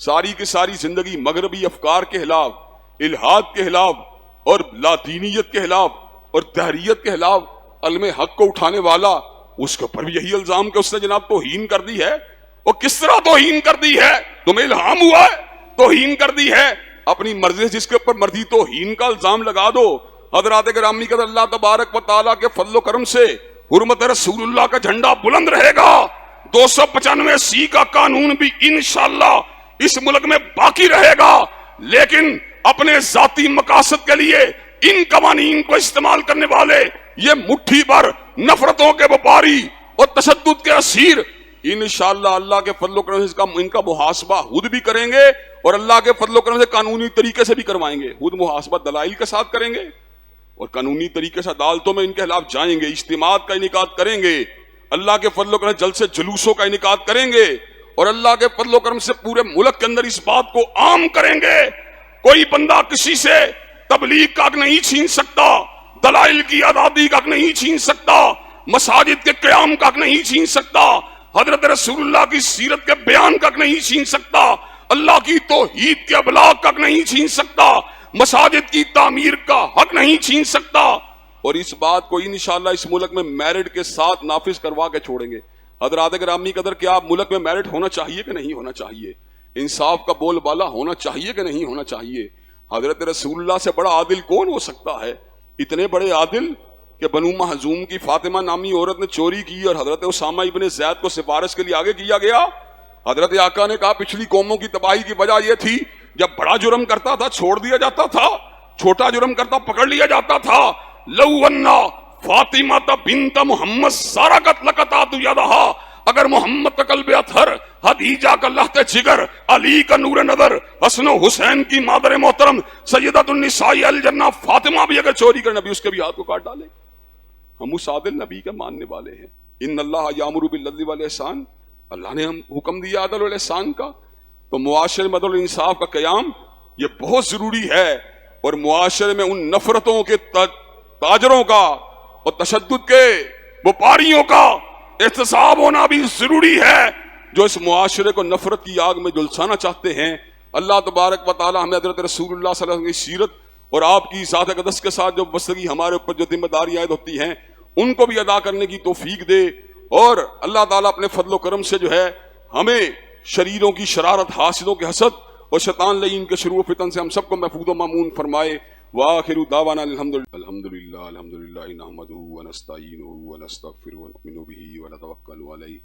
ساری کی ساری زندگی مغربی افکار کے خلاف، الحاد کے خلاف اور لاطینیت کے خلاف اور دہریت کے خلاف علم حق کو اٹھانے والا، اس کے اوپر بھی یہی الزام کہ اس نے جناب توہین کر دی ہے۔ اور کس طرح توہین کر دی ہے؟ تمہیں الہام ہوا ہے؟ توہین کر دی ہے؟ اپنی مرضی جس کے اوپر مرضی توہین کا الزام لگا دو۔ حضرات گرامی قدر، اللہ تبارک و تعالیٰ کے فضل و کرم سے حرمت رسول اللہ کا جھنڈا بلند رہے گا۔ 295C کا قانون بھی انشاءاللہ اس ملک میں باقی رہے گا، لیکن اپنے ذاتی مقاصد کے لیے ان قوانین کو استعمال کرنے والے، یہ مٹھی پر نفرتوں کے وپاری اور تشدد کے اسیر، انشاءاللہ اللہ کے فضل و کرم سے ان کا محاسبہ خود بھی کریں گے اور اللہ کے فضل و کرم سے قانونی طریقے سے بھی کروائیں گے۔ خود محاسبہ دلائل کے ساتھ کریں گے اور قانونی طریقے سے عدالتوں میں ان کے خلاف جائیں گے، اجتماعات کا انعقاد کریں گے۔ اللہ کے فضل و کرم جلسے جلوسوں کا انعقاد کریں گے اور اللہ کے فضل و کرم سے پورے ملک کے اندر اس بات کو عام کریں گے. کوئی بندہ کسی سے تبلیغ کا حق نہیں چھین سکتا، دلائل کی آزادی کا حق نہیں چھین سکتا، مساجد کے قیام کا حق نہیں چھین سکتا، حضرت رسول اللہ کی سیرت کے بیان کا حق نہیں چھین سکتا، اللہ کی توحید کے ابلاغ کا حق نہیں چھین سکتا، مساجد کی تعمیر کا حق نہیں چھین سکتا. اور اس بات کو انشاءاللہ اس ملک میں میرٹ کے ساتھ نافذ کروا کے چھوڑیں گے. حضرات گرامی قدر، کیا ملک میں میرٹ ہونا چاہیے کہ نہیں ہونا چاہیے؟ انصاف کا بول بالا ہونا چاہیے کہ نہیں ہونا چاہیے؟ حضرت رسول اللہ سے بڑا عادل کون ہو سکتا ہے؟ اتنے بڑے عادل کہ بنو مخزوم کی فاطمہ نامی عورت نے چوری کی اور حضرت اسامہ ابن زید کو سفارش کے لیے آگے کیا گیا. حضرت آقا نے کہا پچھلی قوموں کی تباہی کی وجہ یہ تھی جب بڑا جرم کرتا تھا چھوڑ دیا جاتا تھا، چھوٹا جرم کرتا پکڑ لیا جاتا تھا. لو انا فاطمہ بنت محمد سرقت لقطعت یدہا، اگر محمد کا قلب اطہر، خدیجہ کا لہت جگر، علی کا نور نظر، حسن و حسین کی مادر محترم سیدۃ النساء الجنہ فاطمہ بھی اگر چوری کر، نبی اس کے بھی ہاتھ کو کاٹ ڈالے. ہم اس عادل نبی کے ماننے والے ہیں. ان اللہ یامر بالعدل والاحسان، اللہ نے ہم حکم دیا عدل و احسان کا. تو معاشرے میں عدل و انصاف کا قیام یہ بہت ضروری ہے، اور معاشرے میں ان نفرتوں کے تاجروں کا اور تشدد کے وپاریوں کا احتساب ہونا بھی ضروری ہے جو اس معاشرے کو نفرت کی آگ میں جلسانا چاہتے ہیں. اللہ تبارک و تعالی ہمیں حضرت رسول اللہ صلی اللہ علیہ وسلم کی سیرت اور آپ کی ذات اقدس کے ساتھ جو بستگی ہمارے اوپر جو ذمہ داری عائد ہوتی ہیں ان کو بھی ادا کرنے کی توفیق دے، اور اللہ تعالیٰ اپنے فضل و کرم سے جو ہے ہمیں شریروں کی شرارت، حاسدوں کے حسد اور شیطان لعین کے شرور و فتن سے ہم سب کو محفوظ و مامون فرمائے. وآخر دعوانا الحمدللہ نحمدہ ونستعینہ ونستغفرہ ونؤمن بہ ونتوکل علیہ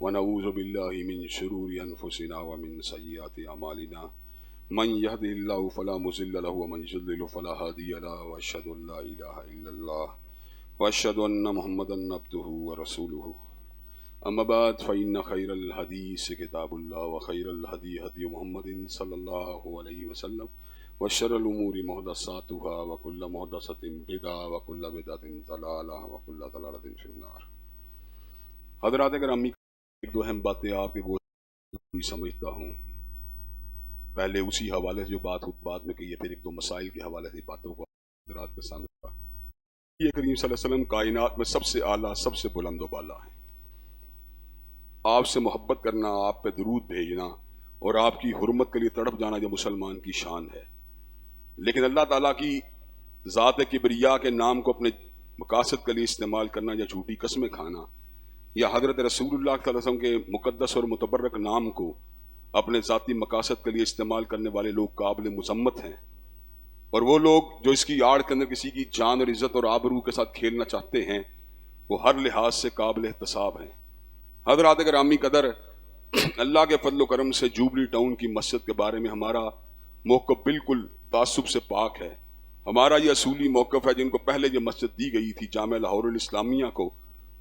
ونعوذ باللہ من شرور انفسنا ومن سیئات اعمالنا من يهده اللہ فلا مضل له ومن يضلل فلا هادی له واشهد ان لا الہ الا اللہ واشهد ان محمدا عبدہ ورسولہ. اما بعد فإن خیر الحدیث کتاب اللہ وخیر الہدی ہدی محمد صلی اللہ علیہ وسلم وشر الامور محدثاتها وكل محدثۃ بدعہ وكل بدعۃ ضلالہ وكل ضلالۃ فی النار. حضرات گرامی، ایک دو اہم باتیں آپ کے گوشت سمجھتا ہوں. پہلے اسی حوالے سے جو بات میں کہی ہے، پھر ایک دو مسائل کے حوالے سے باتوں کو حضرات کے سامنے رکھا. یہ کریم صلی اللہ علیہ وسلم کائنات میں سب سے اعلیٰ، سب سے بلند و بالا ہے. آپ سے محبت کرنا، آپ پہ درود بھیجنا اور آپ کی حرمت کے لیے تڑپ جانا جو مسلمان کی شان ہے. لیکن اللہ تعالیٰ کی ذات کبریا کے نام کو اپنے مقاصد کے لیے استعمال کرنا، یا جھوٹی قسمیں کھانا، یا حضرت رسول اللہ صلی اللہ علیہ وسلم کے مقدس اور متبرک نام کو اپنے ذاتی مقاصد کے لیے استعمال کرنے والے لوگ قابل مذمت ہیں. اور وہ لوگ جو اس کی آڑ کے اندر کسی کی جان اور عزت اور آبرو کے ساتھ کھیلنا چاہتے ہیں، وہ ہر لحاظ سے قابل احتساب ہیں. حضرات گرامی قدر، اللہ کے فضل و کرم سے جوبلی ٹاؤن کی مسجد کے بارے میں ہمارا موقف بالکل تعصب سے پاک ہے. ہمارا یہ اصولی موقف ہے، جن کو پہلے یہ مسجد دی گئی تھی جامعہ لاہور الاسلامیہ کو،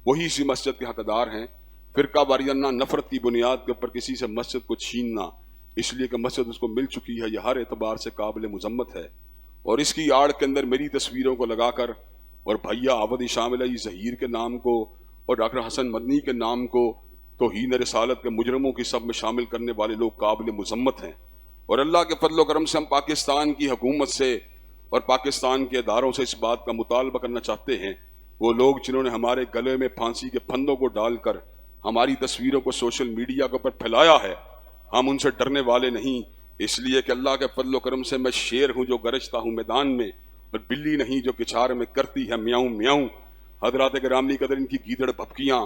وہی اسی مسجد کے حقدار ہیں. فرقہ واریانہ نفرت کی بنیاد کے اوپر کسی سے مسجد کو چھیننا، اس لیے کہ مسجد اس کو مل چکی ہے، یہ ہر اعتبار سے قابل مذمت ہے. اور اس کی آڑ کے اندر میری تصویروں کو لگا کر اور بھیا عوض شامل علی ظہیر کے نام کو اور ڈاکٹر حسن مدنی کے نام کو توہین رسالت کے مجرموں کی سب میں شامل کرنے والے لوگ قابل مذمت ہیں. اور اللہ کے فضل و کرم سے ہم پاکستان کی حکومت سے اور پاکستان کے اداروں سے اس بات کا مطالبہ کرنا چاہتے ہیں، وہ لوگ جنہوں نے ہمارے گلے میں پھانسی کے پھندوں کو ڈال کر ہماری تصویروں کو سوشل میڈیا کے اوپر پھیلایا ہے، ہم ان سے ڈرنے والے نہیں. اس لیے کہ اللہ کے فضل و کرم سے میں شیر ہوں جو گرجتا ہوں میدان میں، اور بلی نہیں جو کچھار میں کرتی ہے میاؤں میاؤں. حضرات گرامی قدر، ان کی گیدڑ بھپکیاں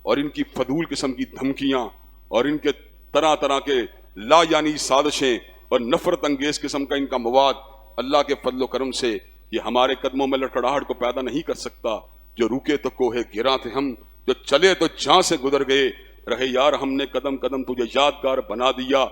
اور ان کی فضول قسم کی دھمکیاں اور ان کے طرح طرح کے لا یعنی سازشیں اور نفرت انگیز قسم کا ان کا مواد، اللہ کے فضل و کرم سے یہ ہمارے قدموں میں لڑکھڑاہٹ کو پیدا نہیں کر سکتا. جو رکے تو کوہ گراں تھے ہم، جو چلے تو جہاں سے گزر گئے، رہے یار ہم نے قدم قدم تجھے یادگار بنا دیا.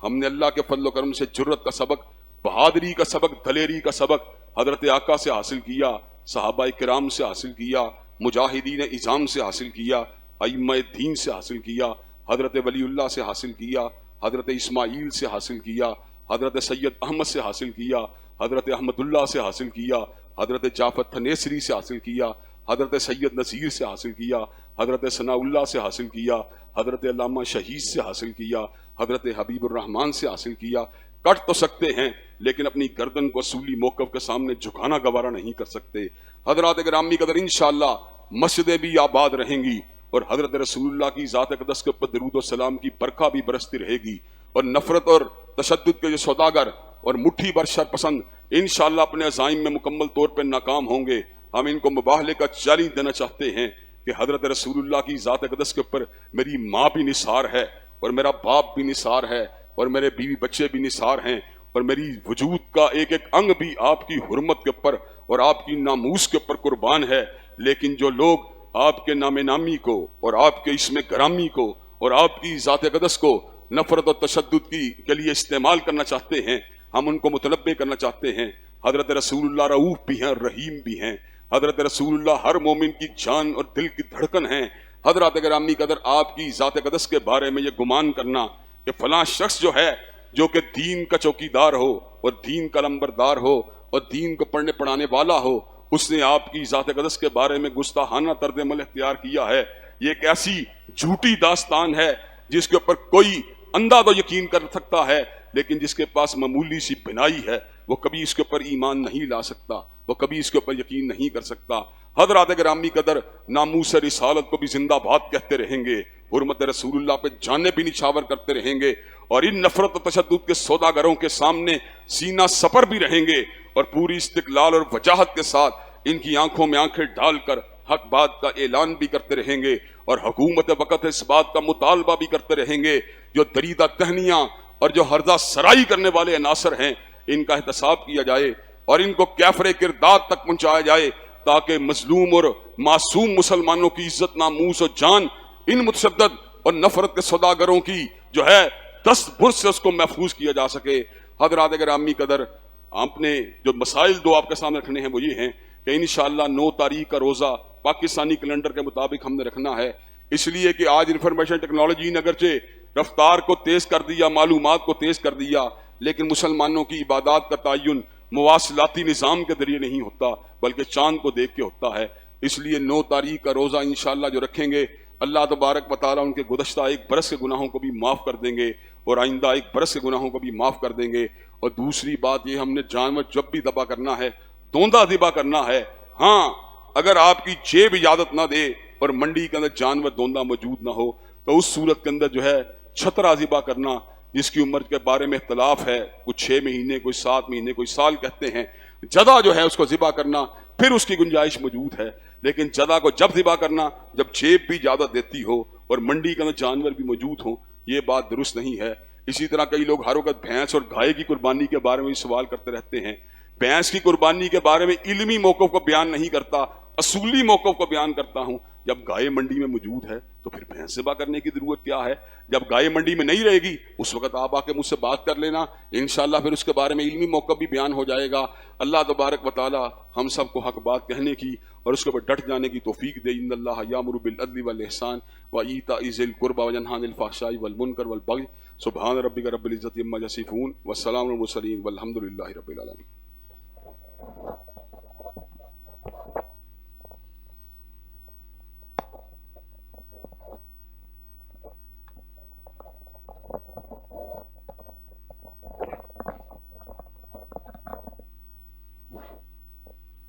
ہم نے اللہ کے فضل و کرم سے جرت کا سبق، بہادری کا سبق، دلیری کا سبق حضرت آقا سے حاصل کیا، صحابہ کرام سے حاصل کیا، مجاہدین اعظام سے حاصل کیا، ائمہ دین سے حاصل کیا، حضرت ولی اللہ سے حاصل کیا، حضرت اسماعیل سے حاصل کیا، حضرت سید احمد سے حاصل کیا، حضرت احمد اللہ سے حاصل کیا، حضرت جعفر تھنیسری سے حاصل کیا، حضرت سید نذیر سے حاصل کیا، حضرت ثناء اللہ سے حاصل کیا، حضرت علامہ شہید سے حاصل کیا، حضرت حبیب الرحمن سے حاصل کیا۔ کٹ تو سکتے ہیں لیکن اپنی گردن کو اصولی موقف کے سامنے جھکانا گوارا نہیں کر سکتے۔ حضرات گرامی قدر، انشاءاللہ مسجدیں بھی آباد رہیں گی اور حضرت رسول اللہ کی ذات اقدس کے اوپر درود و سلام کی برکھا بھی برستی رہے گی، اور نفرت اور تشدد کے جو سوداگر اور مٹھی بھر شر پسند انشاءاللہ اپنے عزائم میں مکمل طور پہ ناکام ہوں گے۔ ہم ان کو مباہلے کا چیلنج دینا چاہتے ہیں کہ حضرت رسول اللہ کی ذات اقدس کے اوپر میری ماں بھی نثار ہے، اور میرا باپ بھی نثار ہے، اور میرے بیوی بچے بھی نثار ہیں، اور میری وجود کا ایک ایک انگ بھی آپ کی حرمت کے اوپر اور آپ کی ناموس کے اوپر قربان ہے۔ لیکن جو لوگ آپ کے نام نامی کو اور آپ کے اسم گرامی کو اور آپ کی ذات اقدس کو نفرت اور تشدد کے لیے استعمال کرنا چاہتے ہیں، ہم ان کو متنبع کرنا چاہتے ہیں۔ حضرت رسول اللہ رؤوف بھی ہیں اور رحیم بھی ہیں۔ حضرت رسول اللہ ہر مومن کی جان اور دل کی دھڑکن ہیں۔ حضرات گرامی قدر، آپ کی ذات اقدس کے بارے میں یہ گمان کرنا کہ فلاں شخص جو ہے جو کہ دین کا چوکیدار ہو اور دین کا لمبردار ہو اور دین کو پڑھنے پڑھانے والا ہو، اس نے آپ کی ذات اقدس کے بارے میں گستاخانہ طرز عمل اختیار کیا ہے، یہ ایک ایسی جھوٹی داستان ہے جس کے اوپر کوئی اندھا تو یقین کر سکتا ہے، لیکن جس کے پاس معمولی سی بنائی ہے وہ کبھی اس کے اوپر ایمان نہیں لا سکتا، وہ کبھی اس کے اوپر یقین نہیں کر سکتا۔ حضرات گرامی قدر، ناموس رسالت کو بھی زندہ باد کہتے رہیں گے، حرمت رسول اللہ پہ جانیں بھی نچھاور کرتے رہیں گے، اور ان نفرت و تشدد کے سوداگروں کے سامنے سینہ سپر بھی رہیں گے، اور پوری استقلال اور وجاہت کے ساتھ ان کی آنکھوں میں آنکھیں ڈال کر حق بات کا اعلان بھی کرتے رہیں گے، اور حکومت وقت اس بات کا مطالبہ بھی کرتے رہیں گے جو دریدہ کہنیاں اور جو ہردہ سرائی کرنے والے عناصر ہیں ان کا احتساب کیا جائے اور ان کو کیفر کردار تک پہنچایا جائے، تاکہ مظلوم اور معصوم مسلمانوں کی عزت، ناموس اور جان ان متشدد اور نفرت کے سوداگروں کی جو ہے دست برس سے اس کو محفوظ کیا جا سکے۔ حضرات گرامی قدر، آپ نے جو مسائل دو آپ کے سامنے رکھنے ہیں وہ یہ ہیں کہ انشاءاللہ 9 تاریخ کا روزہ پاکستانی کیلنڈر کے مطابق ہم نے رکھنا ہے، اس لیے کہ آج انفارمیشن ٹیکنالوجی نے اگرچہ رفتار کو تیز کر دیا، معلومات کو تیز کر دیا، لیکن مسلمانوں کی عبادات کا تعین مواصلاتی نظام کے ذریعے نہیں ہوتا بلکہ چاند کو دیکھ کے ہوتا ہے۔ اس لیے 9 تاریخ کا روزہ انشاءاللہ جو رکھیں گے، اللہ تبارک و تعالیٰ ان کے گزشتہ 1 برس کے گناہوں کو بھی معاف کر دیں گے اور آئندہ 1 برس کے گناہوں کو بھی معاف کر دیں گے۔ اور دوسری بات یہ، ہم نے جانور جب بھی ذبح کرنا ہے دوندہ ذبح کرنا ہے۔ ہاں، اگر آپ کی جیب اجازت نہ دے اور منڈی کے اندر جانور دوندہ موجود نہ ہو تو اس صورت کے اندر جو ہے چھترا ذبح کرنا، جس کی عمر کے بارے میں اختلاف ہے، کوئی 6 مہینے، کوئی 7 مہینے، کوئی سال کہتے ہیں، جدہ جو ہے اس کو ذبح کرنا، پھر اس کی گنجائش موجود ہے، لیکن جدہ کو جب ذبح کرنا جب جیب بھی اجازت دیتی ہو اور منڈی کے اندر جانور بھی موجود ہوں، یہ بات درست نہیں ہے۔ اسی طرح کئی لوگ ہر وقت بھینس اور گائے کی قربانی کے بارے میں سوال کرتے رہتے ہیں۔ بھینس کی قربانی کے بارے میں علمی موقف کو بیان نہیں کرتا، اصولی موقف کو بیان کرتا ہوں۔ جب گائے منڈی میں موجود ہے تو پھر بھینس ذبح کرنے کی ضرورت کیا ہے؟ جب گائے منڈی میں نہیں رہے گی اس وقت آپ آ کے مجھ سے بات کر لینا، انشاءاللہ پھر اس کے بارے میں علمی موقف بھی بیان ہو جائے گا۔ اللہ تبارک و تعالی ہم سب کو حق بات کہنے کی اور اس کے اوپر ڈٹ جانے کی توفیق دے۔ ان اللہ یامر بالعدل والاحسان وایتاء ذی القربى وینہی عن الفحشاء والمنکر والبغی۔ سبحان ربک رب العزۃ عما یصفون والسلام علی المرسلین والحمد للہ رب العالمین۔